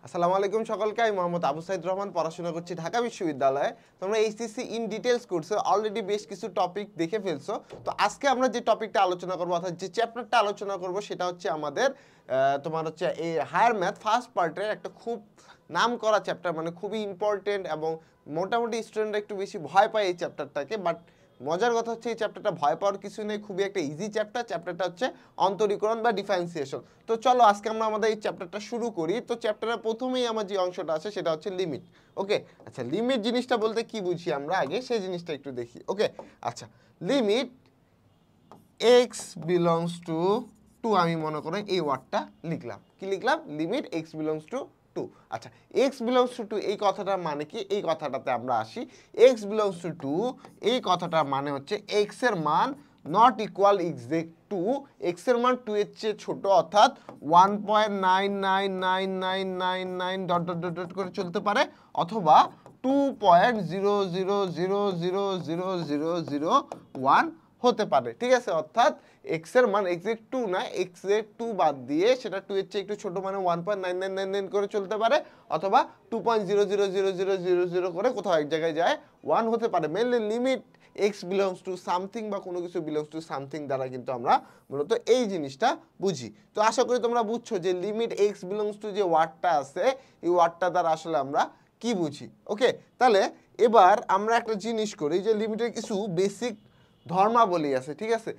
আসসালামু আলাইকুম সকলকে। আমি মোহাম্মদ আবু সাইদ রহমান, পড়াশোনা করছি ঢাকা বিশ্ববিদ্যালয়ে। তোমরা এইচএসসি ইন ডিটেলস কোর্সে অলরেডি বেশ কিছু টপিক দেখে ফেলছো। তো আজকে আমরা যে টপিকটা আলোচনা করবো অর্থাৎ যে চ্যাপ্টারটা আলোচনা করব সেটা হচ্ছে আমাদের তোমার হচ্ছে এই হায়ার ম্যাথ ফার্স্ট পার্টের একটা খুব নাম করা চ্যাপ্টার, মানে খুবই ইম্পর্টেন্ট এবং মোটামুটি স্টুডেন্টরা একটু বেশি ভয় পায় এই চ্যাপ্টারটাকে। বাট মজার কথা হচ্ছে এই চ্যাপ্টারটা ভয় পাওয়ার কিছু নেই, খুবই একটা ইজি চ্যাপ্টারটা হচ্ছে অন্তরীকরণ বা ডিফারেন্সিয়েশন। তো চলো আজকে আমরা আমাদের এই চ্যাপ্টারটা শুরু করি। তো চ্যাপ্টারের প্রথমেই আমার যে অংশটা আছে সেটা হচ্ছে লিমিট। ওকে, আচ্ছা লিমিট জিনিসটা বলতে কি বুঝি আমরা আগে সেই জিনিসটা একটু দেখি। ওকে, আচ্ছা লিমিট এক্স বিলংস টু আমি মনে করি এই ওয়ার্ডটা লিখলাম। কি লিখলাম? Limit x belongs two. আচ্ছা এক্স বিলংস টু এই কথাটার মানে কি? এই কথাটাতে আমরা আসি। এক্স বিলংস টু এই কথাটার মানে হচ্ছে এক্স এর মান not equal exact to, x এর মান 2 এর চেয়ে ছোট, অর্থাৎ 1.9999999 ডট ডট ডট ডট করে চলতে পারে, অথবা 2.00000001 হতে পারে। ঠিক আছে, অর্থাৎ এক্স এর মান এক্সাক্ট 2 না, এক্সাক্ট 2 বাদ দিয়ে সেটা 2 এর চেয়ে একটু ছোট মানে 1.9999 করে চলতে পারে, অথবা 2.000000 করে কোথাও এক জায়গায় যায় 1 হতে পারে। Mainly limit x belongs to something বা কোনো কিছু বিলংস টু সামথিং দ্বারা কিন্তু আমরা মূলত এই জিনিসটা বুঝি। তো আশা করি তোমরা বুঝছো যে লিমিট এক্স বিলংস টু যে ওয়ার্ডটা আছে এই ওয়ার্ডটা দ্বারা আসলে আমরা কি বুঝি। ওকে, তাহলে এবার আমরা একটা জিনিস করি যে লিমিটের কিছু বেসিক ধর্মাবলী আছে। ঠিক আছে,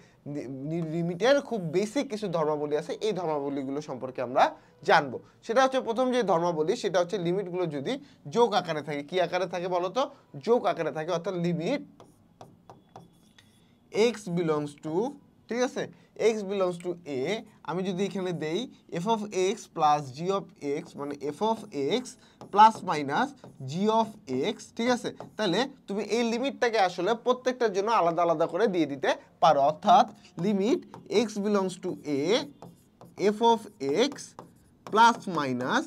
লিমিটের খুব বেসিক কিছু ধর্মাবলী আছে, এই ধর্মাবলীগুলো সম্পর্কে আমরা জানবো। সেটা হচ্ছে প্রথম যে ধর্মাবলী সেটা হচ্ছে লিমিটগুলো যদি যোগ আকারে থাকে। কি আকারে থাকে বলো তো? যোগ আকারে থাকে, অর্থাৎ লিমিট এক্স বিলংস টু, ঠিক আছে, এক্স বিলংস টু এ, আমি যদি এখানে দেই f of x plus g of x, মানে f of x plus minus g of x, ঠিক আছে, তাহলে তুমি এই লিমিটটাকে আসলে প্রত্যেকটার জন্য আলাদা আলাদা করে দিয়ে দিতে পারো। অর্থাৎ limit x belongs to a f of x plus minus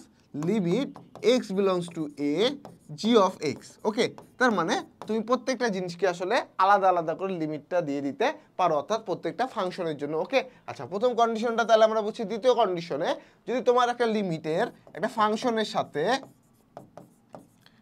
limit x belongs to a g of x. Okay, তার মানে তুমি প্রত্যেকটা জিনিসকে আসলে আলাদা আলাদা করে লিমিটটা দিয়ে দিতে পারো, অর্থাৎ প্রত্যেকটা ফাংশনের জন্য। ওকে, আচ্ছা প্রথম কন্ডিশনটা তাহলে আমরা বুঝছি। দ্বিতীয় কন্ডিশনে যদি তোমার একটা লিমিটের একটা ফাংশনের সাথে,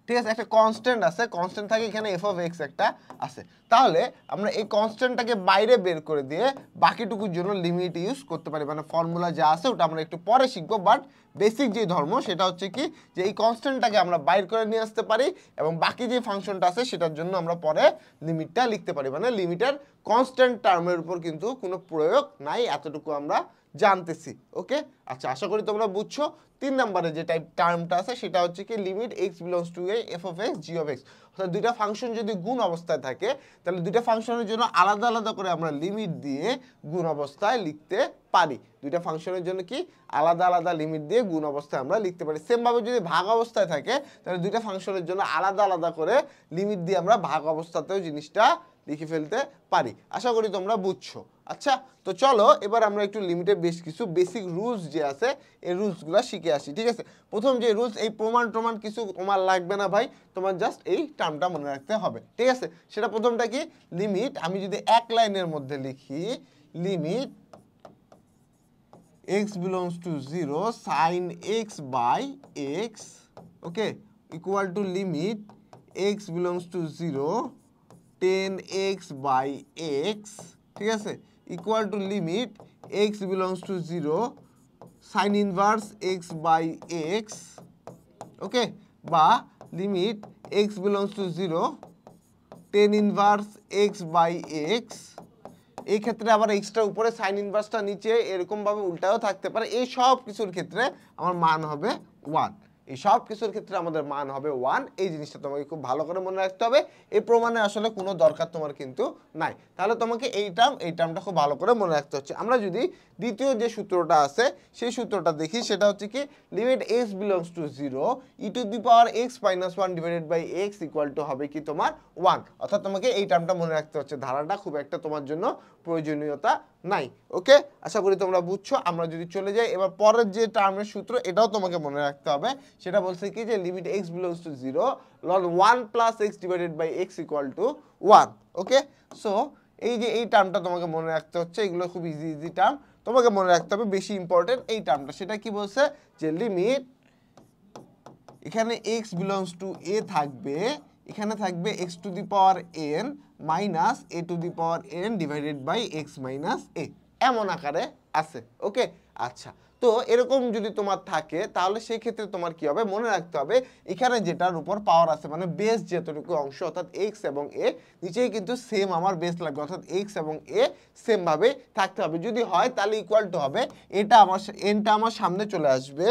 ঠিক আছে, একটা কনস্ট্যান্ট আছে, কনস্ট্যান্ট থাকে এখানে এফ অফ এক্স একটা আছে, তাহলে আমরা এই কনস্ট্যান্টটাকে বাইরে বের করে দিয়ে বাকিটুকুর জন্য লিমিট ইউজ করতে পারি। মানে ফর্মুলা যা আছে ওটা আমরা একটু পরে শিখবো, বাট বেসিক যে ধর্ম সেটা হচ্ছে কি যে এই কনস্ট্যান্টটাকে আমরা বাইর করে নিয়ে আসতে পারি এবং বাকি যে ফাংশনটা আছে সেটার জন্য আমরা পরে লিমিটটা লিখতে পারি। মানে লিমিটের কনস্ট্যান্ট টার্মের উপর কিন্তু কোনো প্রয়োগ নাই, এতটুকু আমরা জানতেছি। ওকে, আচ্ছা আশা করি তোমরা বুঝছো। 3 নম্বরে যে টাইপ টার্মটা আছে সেটা হচ্ছে কি limit x belongs to a f of x G of x. অর্থাৎ দুইটা ফাংশন যদি গুণ অবস্থায় থাকে তাহলে দুইটা ফাংশনের জন্য আলাদা আলাদা করে আমরা লিমিট দিয়ে গুণ অবস্থায় লিখতে পারি। দুইটা ফাংশনের জন্য কি আলাদা আলাদা লিমিট দিয়ে গুণ অবস্থায় আমরা লিখতে পারি। সেমভাবে যদি ভাগ অবস্থায় থাকে তাহলে দুইটা ফাংশনের জন্য আলাদা আলাদা করে লিমিট দিয়ে আমরা ভাগ অবস্থাতেও জিনিসটা লিখে ফেলতে পারি। আশা করি তোমরা বুঝছো। আচ্ছা, তো চলো এবার আমরা একটু লিমিটের বেশ কিছু বেসিক রুলস যে আছে এই রুলসগুলো শিখে আসি। ঠিক আছে, প্রথম যে রুলস, এই প্রমাণ কিছু তোমার লাগবে না ভাই, তোমার জাস্ট এই টার্মটা মনে রাখতে হবে। ঠিক আছে, সেটা প্রথমটা কি? লিমিট, আমি যদি এক লাইনের মধ্যে লিখি limit x belongs to 0 sin x by x, okay, equal to limit x belongs to 0 tan x by x, ঠিক আছে, equal to limit x belongs to 0 sin inverse x by x, okay, বা limit x belongs to 0 tan inverse x by x। এই ক্ষেত্রে আবার extra উপরে sign ইনভার্সটা নিচে এরকম ভাবে উল্টাও থাকতে পারে। এই সব কিছুর ক্ষেত্রে আমার মান হবে 1। এই সব কিছুর ক্ষেত্রে আমাদের মান হবে 1। এই জিনিসটা তোমাকে খুব ভালো করে মনে রাখতে হবে। এই প্রমাণে আসলে কোনো দরকার তোমার কিন্তু নাই। তাহলে তোমাকে এই টার্মটা খুব ভালো করে মনে রাখতে হচ্ছে। আমরা যদি দ্বিতীয় যে সূত্রটা আছে সেই সূত্রটা দেখি, সেটা হচ্ছে কি limit x belongs to 0 e to the power x minus 1 divided by x equal to হবে কি তোমার 1। অর্থাৎ তোমাকে এই টার্মটা মনে রাখতে হচ্ছে। ধারাটা খুব একটা তোমার জন্য প্রয়োজনীয়তা নাই। ওকে, আশা করি তোমরা বুঝছো। আমরা যদি চলে যাই এবার পরের যে টার্মের সূত্র, এটাও তোমাকে মনে রাখতে হবে। সেটা বলছে কি যে limit x belongs to 0 ln 1 plus x divided by x equal to 1। Okay, so এই যে এই টার্মটা তোমাকে মনে রাখতে হচ্ছে। এগুলো খুব ইজি টার্ম, তোমাকে মনে রাখতে হবে। বেশি ইম্পর্টেন্ট এই টার্মটা, সেটা কি বলছে যে লিমিট এখানে x বিলংস টু a থাকবে, এখানে থাকবে x to the power n minus a to the power n divided by x minus a, এমন আকারে আছে। ওকে, আচ্ছা, তো এরকম যদি তোমার থাকে তাহলে সেই ক্ষেত্রে তোমার কি হবে, মনে রাখতে হবে এখানে যেটার উপর পাওয়ার আছে মানে বেস যেতটুকু অংশ অর্থাৎ x এবং a নিচেই কিন্তু সেম আমার বেস লাগবে, অর্থাৎ x এবং a সেম ভাবে থাকতে হবে। যদি হয় তাহলে ইকুয়াল টু হবে এটা আমার nটা আমার সামনে চলে আসবে,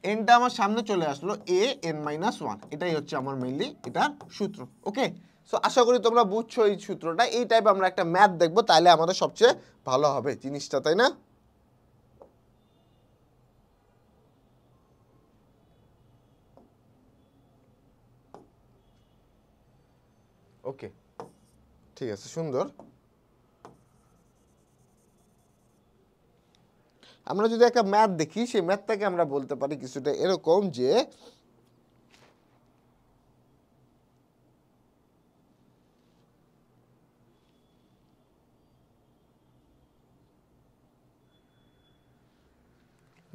nটা আমার সামনে চলে আসলো a n মাইনাস 1, এটাই হচ্ছে আমার মেইনলি এটার সূত্র। ওকে, সো আশা করি তোমরা বুঝছো এই সূত্রটা। এই টাইপ আমরা একটা ম্যাথ দেখবো, তাহলে আমাদের সবচেয়ে ভালো হবে জিনিসটা, তাই না? ওকে, ঠিক আছে, সুন্দর। আমরা যদি একটা ম্যাথ দেখি, সেই ম্যাথটাকে আমরা বলতে পারি কিছুটা এরকম যে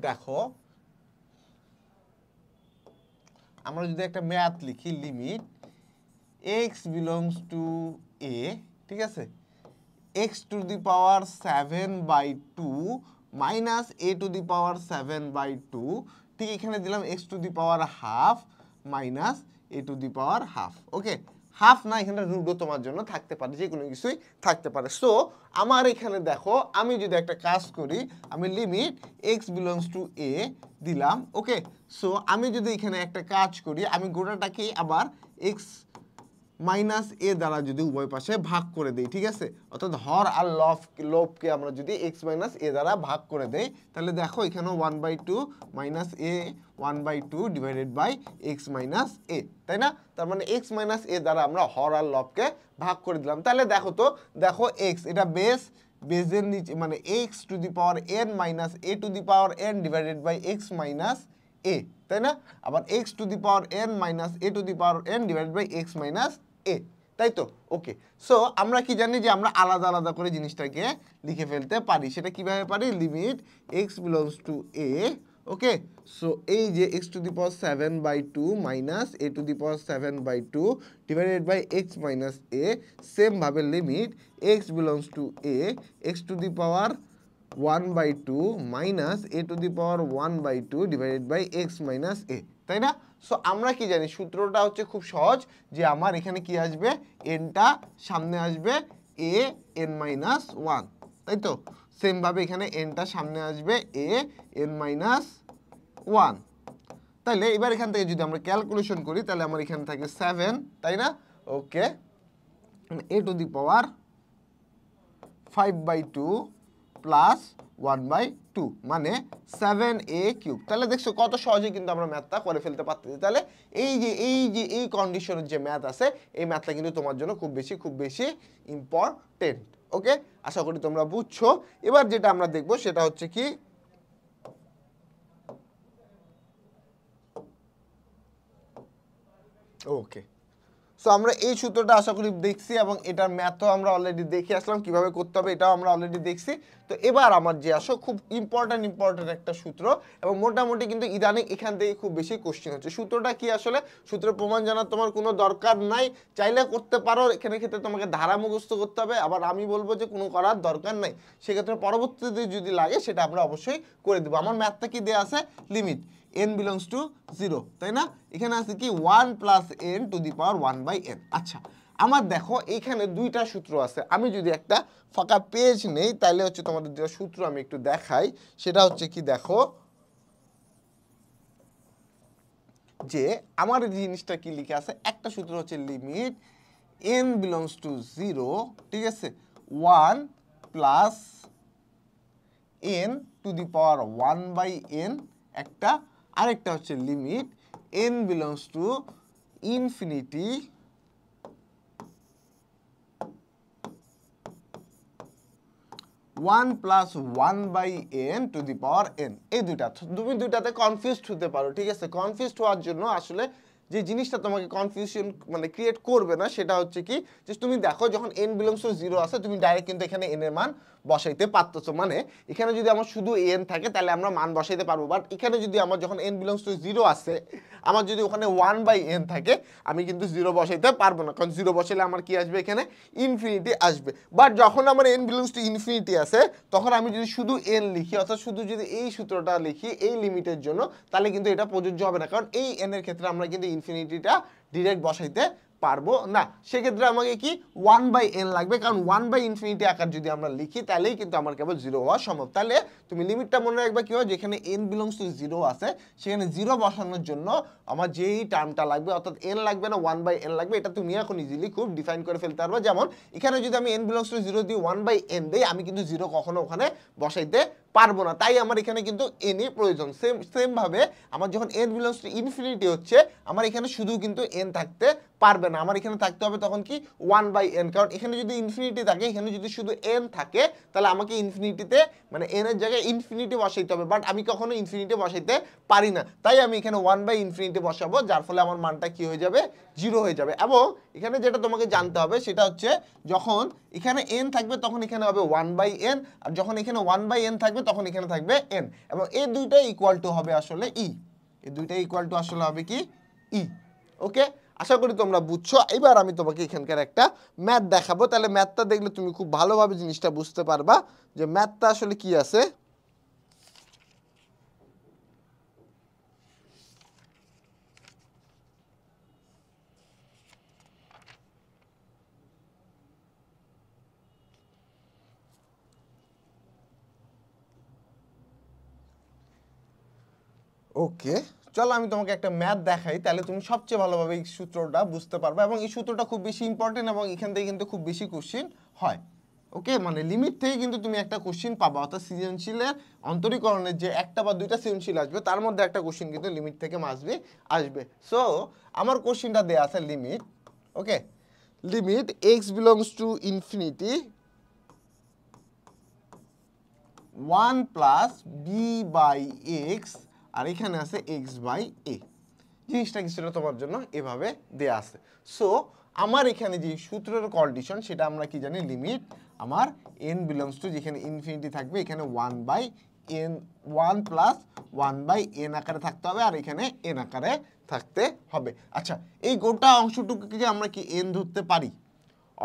দেখো আমরা যদি একটা ম্যাথ লিখি limit x belongs to a, ঠিক আছে, x to the power 7/2 minus a to the power 7/2, ঠিক এখানে দিলাম x to the power half minus a to the power half. Okay, half না, এখানে রুটও তোমার জন্য থাকতে পারে, যে কোনো কিছুই থাকতে পারে। সো আমার এখানে দেখো আমি যদি একটা কাজ করি, আমি limit x belongs to a দিলাম। ওকে, সো আমি যদি এখানে একটা কাজ করি, আমি গোটাটাকে আবার x মাইনাস এ দ্বারা যদি উভয় পাশে ভাগ করে দেই, ঠিক আছে, অর্থাৎ হর আর লবকে আমরা যদি x মাইনাস এ দ্বারা ভাগ করে দেই, তাহলে দেখো এখানেও 1/2 minus a 1/2 divided by x minus a, তাই না? তার মানে x মাইনাস এ দ্বারা আমরা হর আর লবকে ভাগ করে দিলাম। তাহলে দেখো তো, দেখো x এটা বেসের নিচে মানে x to the power n minus a to the power n divided by x minus a, তাই না? আবার x to the power n minus a to the power n divided by x minus a, তাই তো? ওকে, so আমরা কি জানি যে আমরা আলাদা আলাদা করে জিনিসটাকে লিখে ফেলতে পারি। সেটা কিভাবে পারি, limit x belongs to a, okay, so এই যে x to the power 7/2 minus a to the power 7/2 divided by x minus a, same ভাবে limit x belongs to a, x to the power 1/2 minus a to the power 1/2 divided by x minus a, তাই না? So আমরা কি জানি, সূত্রটা হচ্ছে খুব সহজ, যে আমার এখানে কি আসবে, nটা সামনে আসবে a n মাইনাস 1, তাই তো? সেম ভাবে এখানে nটা সামনে আসবে a n মাইনাস 1। তাহলে এবার এখান থেকে যদি আমরা ক্যালকুলেশন করি, তাহলে আমার এখানে থাকে 7, তাই না? ওকে, a to the power 5/2 plus 1/2 মানে 7a কিউব। তাহলে দেখছো কত সহজে কিন্তু আমরা ম্যাথটা করে ফেলতে পারতেছি। তাহলে এই কন্ডিশনের যে ম্যাথ আছে, এই ম্যাথটা কিন্তু তোমার জন্য খুব বেশি ইম্পর্টেন্ট। ওকে, আশা করি তোমরা বুঝছো। এবার যেটা আমরা দেখবো সেটা হচ্ছে কি, ওকে, সো আমরা এই সূত্রটা আশা করি দেখছি এবং এটার ম্যাথও আমরা অলরেডি দেখে আসলাম, কিভাবে করতে হবে এটাও আমরা অলরেডি দেখছি। তো এবার আমার যে আসো খুব ইম্পর্টেন্ট একটা সূত্র, এবং মোটামুটি কিন্তু ইদানিং এখান থেকে খুব বেশি কোশ্চেন হচ্ছে। সূত্রটা কি আসলে, সূত্রের প্রমাণ জানার তোমার কোনো দরকার নাই, চাইলে করতে পারো, এখানে ক্ষেত্রে তোমাকে ধারা মুখস্থ করতে হবে। আবার আমি বলবো যে কোনো করার দরকার নাই, সেক্ষেত্রে পরবর্তীতে যদি লাগে সেটা আমরা অবশ্যই করে দেবো। আমার ম্যাথটা কি দেওয়া আছে, লিমিট n বিলংস টু 0, তাই না? এখানে আছে কি 1 plus n two the power 1/n। আচ্ছা, আমার দেখো এখানে দুইটা সূত্র আছে। আমি যদি একটা ফাঁকা পেজ নেই, তাহলে হচ্ছে তোমাদের দুটো সূত্র আমি একটু দেখাই। সেটা হচ্ছে কি, দেখো যে আমার এই জিনিসটা কি লিখে আছে, একটা সূত্র হচ্ছে লিমিট n বিলংস টু 0, ঠিক আছে, 1 plus n two the power 1/n একটা, আরেকটা হচ্ছে limit n belongs to infinity 1 plus 1/n two the power n। এই তুমি দুইটাতে কনফিউজড হতে পারো, ঠিক আছে? কনফিউজড হওয়ার জন্য আসলে যে জিনিসটা তোমাকে কনফিউশন মানে ক্রিয়েট করবে না, সেটা হচ্ছে কি, যে তুমি দেখো যখন n বিলংস টু 0 আছে, তুমি ডাইরেক্ট কিন্তু এখানে n এর মান বসাইতে পারতেছো। মানে এখানে যদি আমার শুধু n থাকে তাহলে আমরা মান বসাইতে পারবো, বাট এখানে যদি আমার যখন n বিলংস টু 0 আছে, আমার যদি ওখানে 1/n থাকে আমি কিন্তু 0 বসাইতে পারবো না, কারণ 0 বসাইলে আমার কি আসবে, এখানে ইনফিনিটি আসবে। বাট যখন আমার n বিলংস টু ইনফিনিটি আছে তখন আমি যদি শুধু n লিখি, অর্থাৎ শুধু যদি এই সূত্রটা লিখি এই লিমিটের জন্য, তাহলে কিন্তু এটা প্রযোজ্য হবে না, কারণ এই n এর ক্ষেত্রে আমরা কিন্তু ইনফিনিটিটা ডিরেক্ট বসাইতে পারবো না। সেক্ষেত্রে আমাকে কি 1/n লাগবে, কারণ 1/∞ আকার যদি আমরা লিখি তাহলেই কিন্তু আমার কেবল 0 হওয়া সম্ভব। তাহলে তুমি লিমিটটা মনে রাখবে কি হয়, যেখানে n বিলংস টু 0 আছে সেখানে 0 বসানোর জন্য আমার যেই টার্মটা লাগবে, অর্থাৎ n লাগবে না 1/n লাগবে, এটা তুমি এখন ইজিলি খুব ডিফাইন করে ফেলতে পারবে। যেমন এখানে যদি আমি n বিলংস টু 0 দিয়ে 1/n দেই, আমি কিন্তু 0 কখনো ওখানে বসাইতে পারবো না, তাই আমার এখানে কিন্তু n এর প্রয়োজন। সেম ভাবে আমার যখন n বিলংস টু ইনফিনিটি হচ্ছে, আমার এখানে শুধু কিন্তু n থাকতে পারবে না, আমার এখানে থাকতে হবে তখন কি 1/n, কারণ এখানে যদি ইনফিনিটি থাকে, এখানে যদি শুধু n থাকে তাহলে আমাকে ইনফিনিটিতে মানে n এর জায়গায় ইনফিনিটি বসাইতে হবে, বাট আমি কখনো ইনফিনিটি বসাইতে পারি না, তাই আমি এখানে 1/∞ বসাবো, যার ফলে আমার মানটা কি হয়ে যাবে, 0 হয়ে যাবে। এবং এখানে যেটা তোমাকে জানতে হবে সেটা হচ্ছে, যখন এখানে n থাকবে তখন এখানে হবে 1/n, আর যখন এখানে 1/n থাকবে তখন এখানে থাকবে n, এবং এই দুইটাই ইকুয়াল টু হবে আসলে e, এই দুইটাই ইকুয়াল টু আসলে হবে কি e। ওকে, আশা করি তোমরা বুঝছো। এবার আমি তোমাকে এখানকার একটা ম্যাথ দেখাবো, তাহলে ম্যাথটা দেখলে তুমি খুব ভালোভাবে জিনিসটা বুঝতে পারবা যে ম্যাথটা আসলে কি আছে। ওকে, চলো আমি তোমাকে একটা ম্যাথ দেখাই, তাহলে তুমি সবচেয়ে ভালোভাবে এই সূত্রটা বুঝতে পারবে, এবং এই সূত্রটা খুব বেশি ইম্পর্টেন্ট এবং এখান থেকে কিন্তু খুব বেশি কোশ্চিন হয়। ওকে, মানে লিমিট থেকে কিন্তু তুমি একটা কোশ্চিন পাবা, অর্থাৎ সৃজনশীলের অন্তরীকরণের যে একটা বা দুইটা সৃজনশীল আসবে তার মধ্যে একটা কোশ্চিন কিন্তু লিমিট থেকে আসবে। সো আমার কোশ্চিনটা দেয়া আছে limit, okay, limit x belongs to infinity 1 plus b/x, আর এখানে আছে x/a। জিনিসটা কিছুটা তোমার জন্য এভাবে দেয়া আছে। সো আমার এখানে যে সূত্রের কন্ডিশন সেটা আমরা কি জানি, লিমিট আমার n বিলংস টু, যেখানে ইনফিনিটি থাকবে এখানে 1 প্লাস 1/n আকারে থাকতে হবে, আর এখানে n আকারে থাকতে হবে। আচ্ছা, এই গোটা অংশটুকুকে আমরা কি n ধরতে পারি?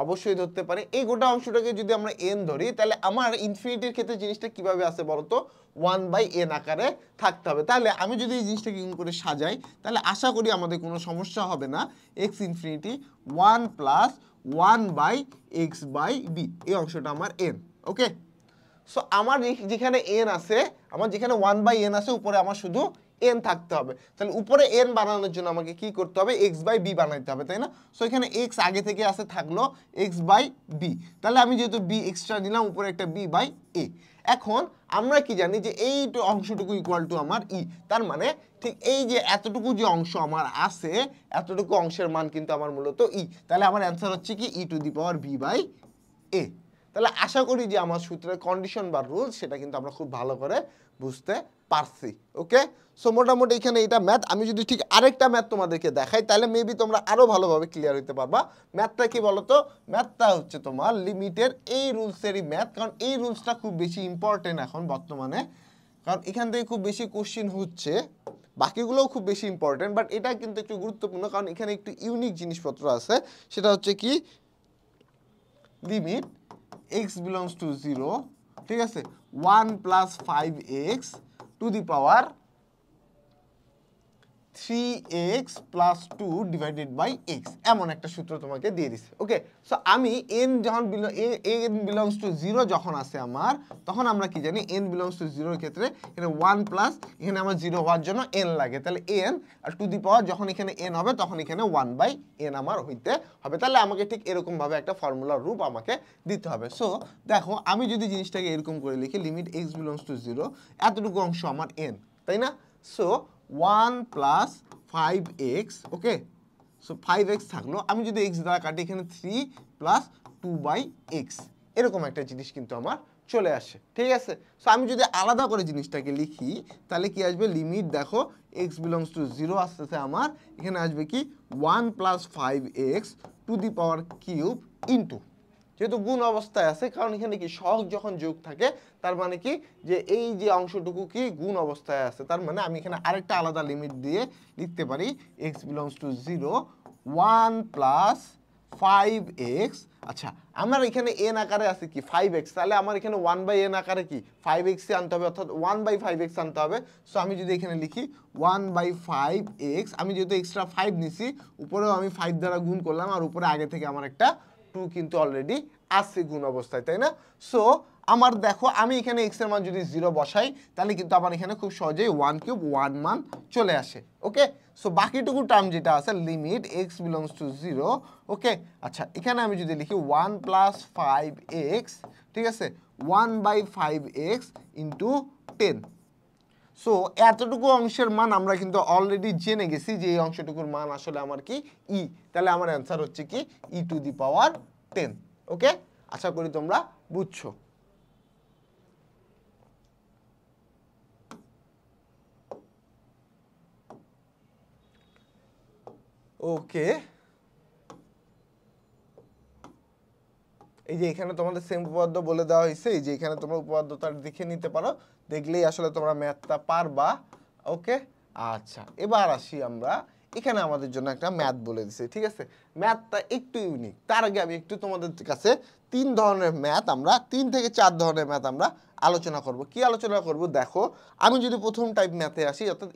অবশ্যই ধরতে পারি। এই গোটা অংশটাকে যদি আমরা n ধরি, তাহলে আমার ইনফিনিটির ক্ষেত্রে জিনিসটা কিভাবে আছে বলতো, 1/n আকারে থাকতে হবে। তাহলে আমি যদি এই জিনিসটাকে এরকম করে সাজাই, তাহলে আশা করি আমাদের কোনো সমস্যা হবে না। x ইনফিনিটি 1 প্লাস 1/x/b, এই অংশটা আমার n। ওকে, সো আমার যেখানে n আছে, আমার যেখানে 1/n আছে, উপরে আমার শুধু n থাকতে হবে। তাহলে উপরে n বানানোর জন্য আমাকে কি করতে হবে, x/b বানাইতে হবে, তাই না? সো এখানে x আগে থেকে আছে, থাকলো x/b, তাহলে আমি যেহেতু b এক্সট্রা নিলাম, উপরে একটা b/a। এখন আমরা কি জানি যে এই অংশটুকু ইকুয়াল টু আমার e, তার মানে ঠিক এই যে এতটুকু যে অংশ আমার আছে, এতটুকু অংশের মান কিন্তু আমার মূলত e, তাহলে আমার অ্যান্সার হচ্ছে কি e⁻b/a। তাহলে আশা করি যে আমার সূত্রের কন্ডিশন বা রুল সেটা কিন্তু আমরা খুব ভালো করে বুঝতে পারছি। ওকে, সো মোটামুটি এখানে এটা ম্যাথ। আমি যদি ঠিক আরেকটা ম্যাথ তোমাদেরকে দেখাই, তাহলে মেবি তোমরা আরো ভালোভাবে ক্লিয়ার হতে পারবা। ম্যাথটা কি বলতো, ম্যাথটা হচ্ছে তোমার লিমিটের এই রুলসেরই ম্যাথ, কারণ এই রুলসটা খুব বেশি ইম্পর্টেন্ট এখন বর্তমানে, কারণ এখান থেকে খুব বেশি কোশ্চিন হচ্ছে। বাকিগুলোও খুব বেশি ইম্পর্টেন্ট, বাট এটা কিন্তু একটু গুরুত্বপূর্ণ, কারণ এখানে একটু ইউনিক জিনিসপত্র আছে। সেটা হচ্ছে কি, লিমিট x বিলংস টু 0, ঠিক আছে, 1 plus 5x to the power 3x plus 2 divided by x, এমন একটা সূত্র তোমাকে দিয়ে দিছে। ওকে, সো আমি n যখন n বিলংস টু 0 যখন আসে আমার, তখন আমরা কি জানি, n বিলংস টু 0 এর ক্ষেত্রে এখানে 1 প্লাস, এখানে আমার 0 হওয়ার জন্য n লাগে, তাহলে n আর টু দি পাওয়ার যখন এখানে n হবে তখন এখানে 1/n আমার হইতে হবে। তাহলে আমাকে ঠিক এরকম ভাবে একটা ফর্মুলার রূপ আমাকে দিতে হবে। সো দেখো, আমি যদি জিনিসটাকে এরকম করে লিখি, লিমিট x বিলংস টু 0, এতটুকু অংশ আমার n, তাই না? সো 1 প্লাস 5x, ওকে, সো 5x থাকলো, আমি যদি x দ্বারা কাটি, এখানে 3 প্লাস 2/x, এরকম একটা জিনিস কিন্তু আমার চলে আসে। ঠিক আছে, সো আমি যদি আলাদা করে জিনিসটাকে লিখি, তাহলে কি আসবে, লিমিট দেখো x বিলংস টু 0 আসতেছে আমার, এখানে আসবে কি 1 plus 5x to the power cube into, যেহেতু গুণ অবস্থায় আছে, কারণ এখানে কি সহগ যখন যোগ থাকে তার মানে কি যে এই যে অংশটুকু কি গুণ অবস্থায় আছে, তার মানে আমি এখানে আরেকটা আলাদা লিমিট দিয়ে লিখতে পারি x belongs to 0 1 plus 5x। আচ্ছা আমার এখানে n আকারে আছে কি 5x, তাহলে আমার এখানে 1/n আকারে কি 5x আনতে হবে, অর্থাৎ 1/5x আনতে হবে। সো আমি যদি এখানে লিখি 1/5x, আমি যেহেতু এক্সট্রা 5 নিছি, উপরেও আমি 5 দ্বারা গুণ করলাম, আর উপরে আগে থেকে আমার একটা 2 কিন্তু অলরেডি আছে গুণ অবস্থায়, তাই না? সো আমার দেখো আমি এখানে x এর মান যদি 0 বসাই তাহলে কিন্তু আমার এখানে খুব সহজেই 1³ 1 মান চলে আসে। ওকে, সো বাকিটুকু টার্ম যেটা আছে লিমিট x বিলংস টু 0। ওকে, আচ্ছা এখানে আমি যদি লিখি 1 প্লাস 5x, ঠিক আছে, 1/5x ইন্টু 10। সো এতটুকু অংশের মান আমরা কিন্তু অলরেডি জেনে গেছি যে এই অংশটুকুর মান আসলে আমার কি ই, তাহলে আমার অ্যান্সার হচ্ছে কি e⁻10। ওকে, আশা করি তোমরা বুঝছো। ওকে, এই যে এখানে তোমাদের সেম উপপাদ্য বলে দেওয়া হয়েছে, এই যে এখানে তোমরা উপপাদ্যটা দেখে নিতে পারো, দেখলেই আসলে তোমরা ম্যাথটা পারবা। ওকে, আচ্ছা এবার আসি আমরা, এখানে আমাদের জন্য একটা ম্যাথ বলে দিছে, ঠিক আছে। ম্যাথটা একটু ইউনিক, তার আগে আমি একটু তোমাদের কাছে 3 ধরনের ম্যাথ, আমরা 3 থেকে 4 ধরনের ম্যাথ আমরা আলোচনা করব। কি আলোচনা করব দেখো, আমি যদি প্রথম টাইপ ম্যাথে আসি, অর্থাৎ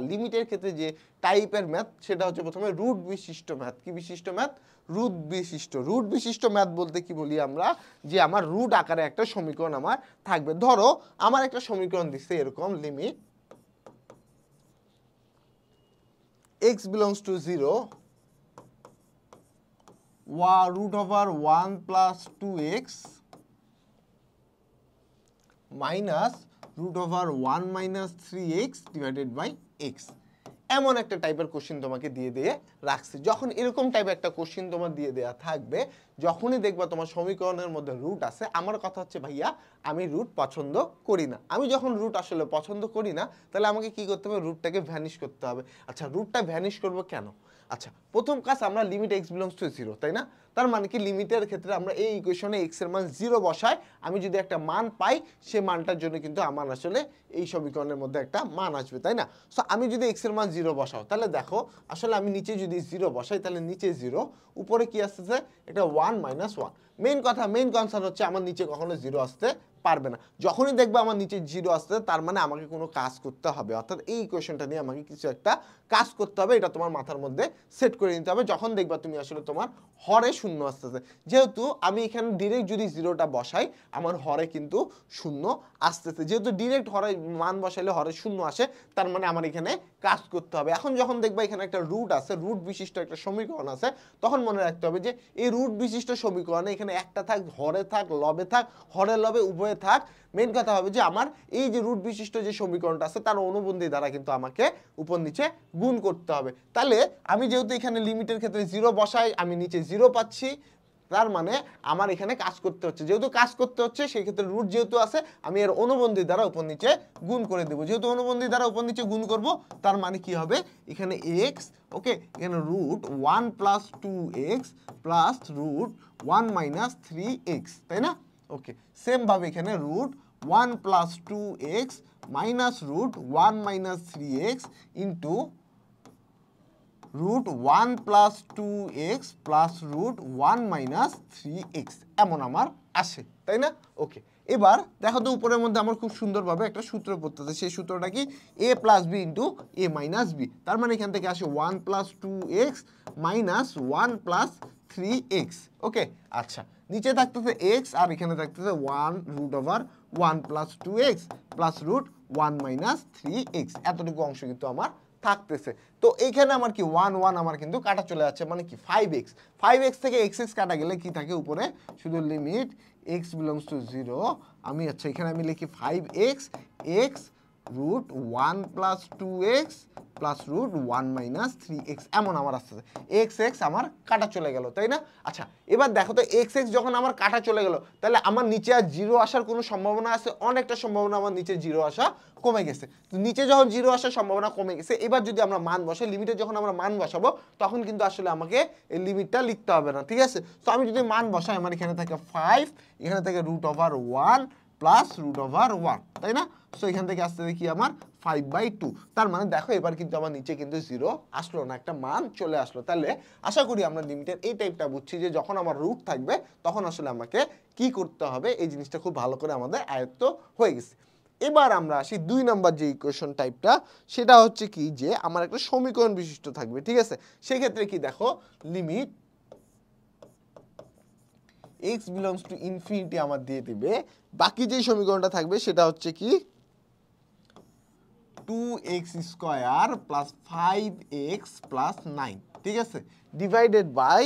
লিমিটের ক্ষেত্রে যে টাইপের ম্যাথ সেটা হচ্ছে প্রথমে রুট বিশিষ্ট ম্যাথ। কি বিশিষ্ট ম্যাথ? রুট বিশিষ্ট। রুট বিশিষ্ট ম্যাথ বলতে কি বলি আমরা, যে আমার রুট আকারে একটা সমীকরণ আমার থাকবে। ধরো আমার একটা সমীকরণ দিচ্ছে এরকম, limit x belongs to 0 root over 1 plus 2x minus root over 1 minus 3x divided by x। এমন একটা টাইপের কোশ্চেন তোমাকে দিয়ে দিয়ে রাখছি। যখন এরকম টাইপের একটা কোশ্চেন তোমার দিয়ে দেওয়া থাকবে, যখনই দেখবা তোমার সমীকরণের মধ্যে রুট আছে, আমার কথা হচ্ছে ভাইয়া আমি রুট পছন্দ করি না। আমি যখন রুট আসলে পছন্দ করি না, তাহলে আমাকে কি করতে হবে? রুটটাকে ভ্যানিশ করতে হবে। আচ্ছা রুটটা ভ্যানিশ করবো কেন? আচ্ছা প্রথম কাজ, আমরা লিমিট x বিলংস টু 0, তাই না? তার মানে কি লিমিটের ক্ষেত্রে আমরা এই ইকুয়েশনে x এর মান 0 বসাই, আমি যদি একটা মান পাই সে মানটার জন্য কিন্তু আমার আসলে এই সমীকরণের মধ্যে একটা মান আসবে, তাই না? সো আমি যদি x এর মান 0 বসাও, তাহলে দেখো আসলে আমি নিচে যদি 0 বসাই তাহলে নিচে 0, উপরে কি আসতেছে? একটা 1 মাইনাস 1। মেইন কথা, মেইন কনসার্ন হচ্ছে আমার নিচে কখনো 0 আসতে পারবে না। যখনই দেখবে আমার নিচে 0 আসতে, তার মানে আমাকে কোনো কাজ করতে হবে, অর্থাৎ এই ইকুয়েশনটা নিয়ে আমাকে কিছু একটা কাজ করতে হবে। এটা তোমার মাথার মধ্যে সেট করে নিতে হবে যখন দেখবা তুমি আসলে তোমার হরে শূন্য আসতেছে। যেহেতু আমি এখানে ডিরেক্ট যদি 0টা বসাই, আমার হরে কিন্তু শূন্য আসতেছে। যেহেতু ডিরেক্ট হরে মান বসাইলে হরে শূন্য আসে, তার মানে আমার এখানে কাজ করতে হবে। এখন যখন দেখবা এখানে একটা রুট আছে, রুট বিশিষ্ট একটা সমীকরণ আছে, তখন মনে রাখতে হবে যে এই রুট বিশিষ্ট সমীকরণে এখানে একটা থাক হরে থাক লবে থাক, হরে লবে উভয়ে থাক, মেইন কথা হবে যে আমার এই যে রুট বিশিষ্ট যে সমীকরণটা আছে তার অনুবন্ধী দ্বারা কিন্তু আমাকে উপর নিচে গুণ করতে হবে। তাহলে আমি যেহেতু এখানে লিমিটের ক্ষেত্রে 0 বসাই, আমি নিচে 0 পাচ্ছি, তার মানে আমার এখানে কাজ করতে হচ্ছে। যেহেতু কাজ করতে হচ্ছে, সেই ক্ষেত্রে রুট যেহেতু আছে, আমি এর অনুবন্ধী দ্বারা উপর নিচে গুণ করে দেবো। যেহেতু অনুবন্ধী দ্বারা উপর নিচে গুণ করব, তার মানে কি হবে? এখানে x, ওকে, এখানে root 1 plus 2x plus root 1 minus 3x, তাই না? ওকে, সেম ভাবে এখানে root 1 plus 2x minus root 1 minus 3x into root 1 plus 2x plus root 1 minus 3x, এমন আমার আসে, তাই না? ওকে, এবার দেখো তো উপরের মধ্যে আমার খুব সুন্দরভাবে একটা সূত্র পড়তেছে। সেই সূত্রটা কি? a plus B into A minus B. তার মানে এখান থেকে আসে 1 plus 2x minus 1 plus 3x। ওকে, আচ্ছা নিচে থাকতেছে x, আর এখানে থাকতেছে 1 root over 1 plus 2x plus root 1 minus 3x, এতটুকু অংশ কিন্তু আমার থাকতেছে। তো এইখানে আমার কি 1 1 আমার কিন্তু কাটা চলে যাচ্ছে, মানে কি 5x। 5x থেকে x কাটা গেলে কি থাকে? উপরে শুধু লিমিট x বিলংস টু 0, আমি আচ্ছা এখানে আমি লিখি 5x, x root 1 plus 2x plus root 1 minus 3x এমন আমার আসছে। এক্স এক্স আমার কাটা চলে গেল, তাই না? আচ্ছা এবার দেখো তো এক্স এক্স যখন আমার কাটা চলে গেল তাহলে আমার নিচে আর জিরো আসার কোনো সম্ভাবনা আছে? অনেকটা সম্ভাবনা আমার নিচে জিরো আসা কমে গেছে। তো নিচে যখন জিরো আসার সম্ভাবনা কমে গেছে, এবার যদি আমরা মান বসাই, লিমিটে যখন আমরা মান বসাবো তখন কিন্তু আসলে আমাকে এই লিমিটটা লিখতে হবে না, ঠিক আছে? তো আমি যদি মান বসাই, আমার এখানে থাকে 5, এখানে থাকে root over 1 plus root over 1, তাই না? সো এখান থেকে আসতে দেখি আমার 5/2। তার মানে দেখো এবার কিন্তু আমার নিচে কিন্তু জিরো আসলো না, একটা মান চলে আসলো। তাহলে আশা করি আমরা লিমিটের এই টাইপটা বুঝছি যে যখন আমার রুট থাকবে তখন আসলে আমাকে কি করতে হবে, এই জিনিসটা খুব ভালো করে আমাদের আয়ত্ত হয়ে গেছে। এবার আমরা আসি 2 নাম্বার যে ইকুয়েশন টাইপটা, সেটা হচ্ছে কি যে আমার একটা সমীকরণ বিশিষ্ট থাকবে, ঠিক আছে? সেক্ষেত্রে কি দেখো, limit x belongs to infinity আমার দিয়ে দিবে। বাকি যে সমীকরণটা থাকবে সেটা হচ্ছে কি 2x square plus 5x plus 9, ঠিক আছে, divided by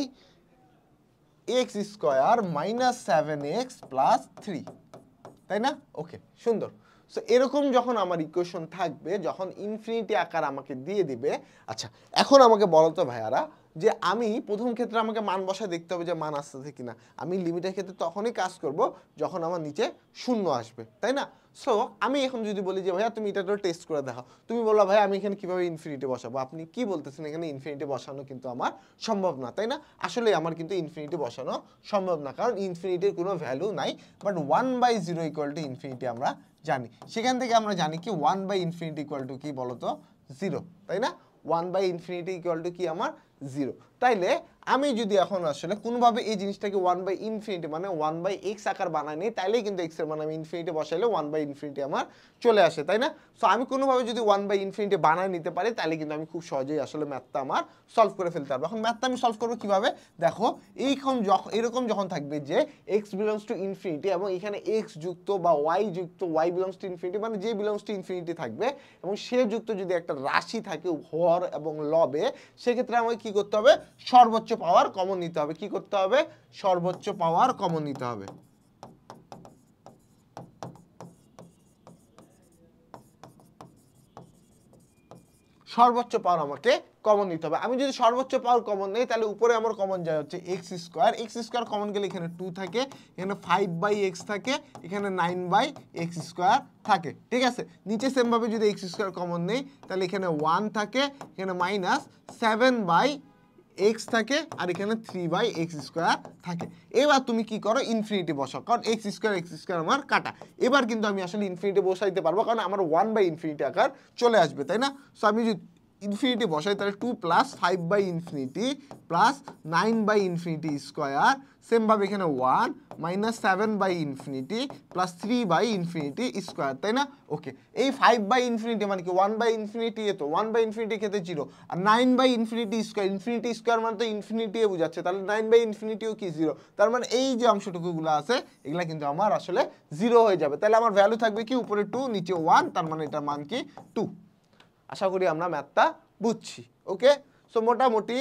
x square minus 7x plus 3, তাই না? ওকে, সুন্দর। সো এরকম যখন আমার ইকুয়েশন থাকবে, যখন ইনফিনিটি আকার আমাকে দিয়ে দিবে, আচ্ছা এখন আমাকে বলো তো ভাইয়ারা যে আমি প্রথম ক্ষেত্রে আমাকে মান বসায় দেখতে হবে যে মান আসতেছে কিনা। আমি লিমিটের ক্ষেত্রে তখনই কাজ করব যখন আমার নিচে শূন্য আসবে, তাই না? সো আমি এখন যদি বলি যে ভাইয়া তুমি এটা তো টেস্ট করে দেখো, তুমি বললো ভাই আমি এখানে কিভাবে ইনফিনিটি বসাবো? আপনি কি বলতেছেন? এখানে ইনফিনিটি বসানো কিন্তু আমার সম্ভব না, তাই না? আসলে আমার কিন্তু ইনফিনিটি বসানো সম্ভব না, কারণ ইনফিনিটির কোনো ভ্যালু নাই। বাট 1/0 ইকুয়াল টু ইনফিনিটি আমরা জানি। সেখান থেকে আমরা জানি কি 1/ইনফিনিটি ইকুয়াল টু কি বলতো? 0, তাই না? 1/ইনফিনিটি ইকুয়াল টু কি আমার 0। তাইলে আমি যদি এখন আসলে কোনোভাবে এই জিনিসটাকে 1/ইনফিনিটি মানে 1/x আকার বানাই নিই, তাইলেই কিন্তু x এর মান আমি ইনফিনিটি বসাইলে 1/ইনফিনিটি আমার চলে আসে, তাই না? সো আমি কোনোভাবে যদি 1/ইনফিনিটি বানাই নিতে পারি তাহলে কিন্তু আমি খুব সহজেই আসলে ম্যাথটা আমার সলভ করে ফেলতে পারবো। এখন ম্যাথটা আমি সলভ করবো কিভাবে? দেখো এরকম যখন থাকবে যে x বিলংস টু ইনফিনিটি এবং এখানে x যুক্ত বা y যুক্ত, y বিলংস টু ইনফিনিটি মানে যে বিলংস টু ইনফিনিটি থাকবে এবং সে যুক্ত যদি একটা রাশি থাকে হর এবং লবে, সেক্ষেত্রে আমাকে কি করতে হবে? সর্বোচ্চ পাওয়ার কমন নিতে হবে। কি করতে হবে? সর্বোচ্চ পাওয়ার কমন নিতে হবে। সর্বোচ্চ পাওয়ার আমাকে কমন নিতে হবে। আমি যদি সর্বোচ্চ পাওয়ার কমন নেই তাহলে উপরে আমার কমন যায় হচ্ছে এক্স স্কোয়ার কমন গেলে এখানে 2 থাকে, এখানে 5/x থাকে, এখানে 9/x স্কোয়ার থাকে, ঠিক আছে? নিচে সেমভাবে যদি এক্স স্কোয়ার কমন নেই তাহলে এখানে 1 থাকে, এখানে মাইনাস 7/x থাকে, আর এখানে 3/x স্কোয়ার থাকে। এবার তুমি কি করো? ইনফিনিটি বসাও, কারণ এক্স স্কোয়ার আমার কাটা। এবার কিন্তু আমি আসলে ইনফিনিটি বসাইতে পারবো, কারণ আমার 1/ইনফিনিটি আকার চলে আসবে, তাই না? সো আমি যদি ইনফিনিটি বসাই তাহলে 2 প্লাস 5/ইনফিনিটি প্লাস 9/ইনফিনিটি স্কোয়ার, সেমভাবে এখানে 1 মাইনাস 7/ইনফিনিটি প্লাস 3/ইনফিনিটি স্কোয়ার, তাই না? ওকে, এই 5/ইনফিনিটি মানে কি 1/ইনফিনিটি, তো 1/ইনফিনিটি ক্ষেত্রে 0, আর 9/ইনফিনিটি স্কোয়ার মানে তো ইনফিনিটি বোঝাচ্ছে, তাহলে 9/ইনফিনিটিও কি 0। তার মানে এই যে অংশটুকুগুলো আছে এগুলা কিন্তু আমার আসলে 0 হয়ে যাবে। তাহলে আমার ভ্যালু থাকবে কি? উপরে 2 নিচে 1, তার মানে এটার মান কি? 2। আশা করি আমরা ম্যাথটা বুঝছি। ওকে, সো মোটামুটি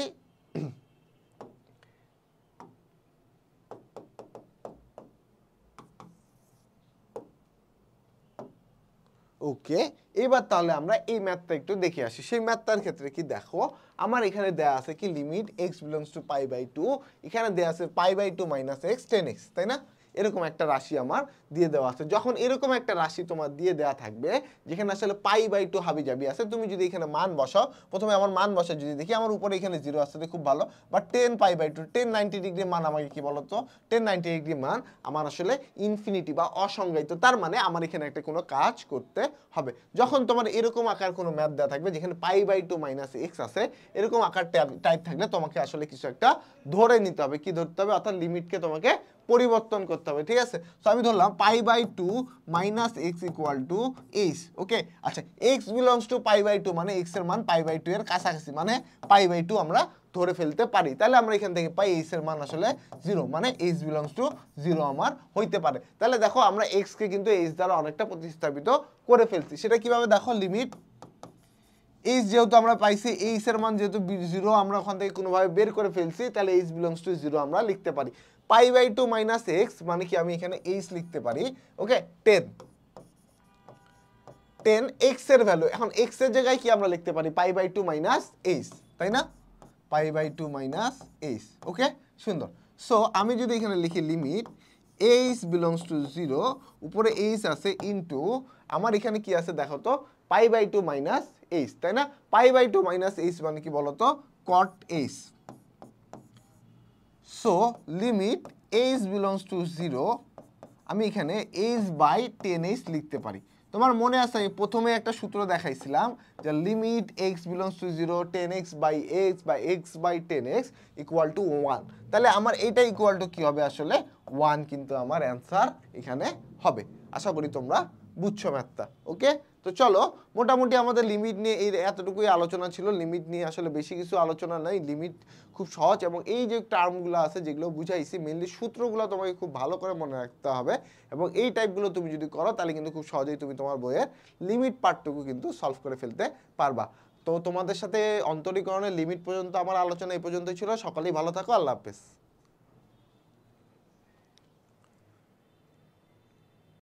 ওকে, এবার তাহলে আমরা এই ম্যাথটা একটু দেখে আসি। সেই ম্যাথটার ক্ষেত্রে কি দেখো, আমার এখানে দেয়া আছে কি লিমিট x বিলংস টু π/2, এখানে দেয়া আছে π/2 মাইনাস x 10x, তাই না? এরকম একটা রাশি আমার দিয়ে দেওয়া আছে। যখন এরকম একটা রাশি তোমার দিয়ে দেওয়া থাকবে যেখানে আসলে π/2 হাবিজাবি আছে, তুমি যদি এখানে মান বসাও, প্রথমে আমার মান বসা যদি দেখি আমার উপরে এখানে 0 আসছে, খুব ভালো। বাট 10 π/2 1090 ডিগ্রি মান আমাকে কি বলতো? 1090 ডিগ্রি মান আমার আসলে ইনফিনিটি বা অসংজ্ঞায়িত। তার মানে আমার এখানে একটা কোনো কাজ করতে হবে। যখন তোমার এরকম আকার কোনো ম্যাথ দেওয়া থাকবে যেখানে π/2 মাইনাস এক্স আছে, এরকম আকার টাইপ থাকলে তোমাকে আসলে কিছু একটা ধরে নিতে হবে। কি ধরতে হবে? অর্থাৎ লিমিটকে তোমাকে পরিবর্তন করতে হবে, ঠিক আছে? সো আমি ধরলাম π/2 minus x equal to h. Okay, আচ্ছা এক্স বিলংস টু π/2 মানে এক্স এর মান π/2 এর কাছাকাছি, মানে π/2 আমরা ধরে ফেলতে পারি। তাহলে আমরা এখান থেকে পাই এইচ এর মান আসলে 0, মানে এইচ বিলংস টু 0 আমার হইতে পারে। তাহলে দেখো আমরা এক্স কে কিন্তু এইচ দ্বারা অনেকটা প্রতিস্থাপিত করে ফেলছি। সেটা কিভাবে? দেখো লিমিট এইচ যেহেতু আমরা পাইছি, এইচ এর মান যেহেতু 0 আমরা ওখান থেকে কোনোভাবে বের করে ফেলছি, তাহলে এইচ বিলংস টু 0 আমরা লিখতে পারি। π/2 মাইনাস এক্স মানে কি আমি এখানে এইচ লিখতে পারি, ওকে, 10 10 x এর ভ্যালু, এখন x এর জায়গায় কি আমরা লিখতে পারি পাই বাই 2 মাইনাস h, তাই না? পাই বাই 2 মাইনাস h, ওকে সুন্দর। সো আমি যদি এখানে লিখি লিমিট h বিলংস টু 0, উপরে h আছে ইনটু আমার এখানে কি আছে দেখো তো পাই বাই 2 মাইনাস h, তাই না? পাই বাই 2 মাইনাস h মানে কি বলো তো cot h। So limit h belongs to 0, আমি এখানে h বাই 10h লিখতে পারি। তোমার মনে আছে আমি প্রথমে একটা সূত্র দেখাইছিলাম যে limit x belongs to 0 10x by x বা x by 10x equal to 1, তাহলে আমার এইটা ইকুয়াল টু কি হবে আসলে 1 কিন্তু আমার অ্যান্সার এখানে হবে। আশা করি তোমরা বুঝছো ম্যাথটা, ওকে? তো চলো মোটামুটি আমাদের লিমিট নিয়ে এই এতটুকুই আলোচনা ছিল। লিমিট নিয়ে আসলে বেশি কিছু আলোচনা নাই, লিমিট খুব সহজ এবং এই যে টার্মগুলো আছে যেগুলো বুঝাইছি মেইনলি সূত্রগুলো তোমাকে খুব ভালো করে মনে রাখতে হবে এবং এই টাইপগুলো তুমি যদি করো তাহলে কিন্তু খুব সহজেই তুমি তোমার বইয়ের লিমিট পার্টটুকু কিন্তু সলভ করে ফেলতে পারবা। তো তোমাদের সাথে অন্তরীকরণের লিমিট পর্যন্ত আমার আলোচনা এই পর্যন্তই ছিল। সকলেই ভালো থাকো, আল্লাহ হাফেজ।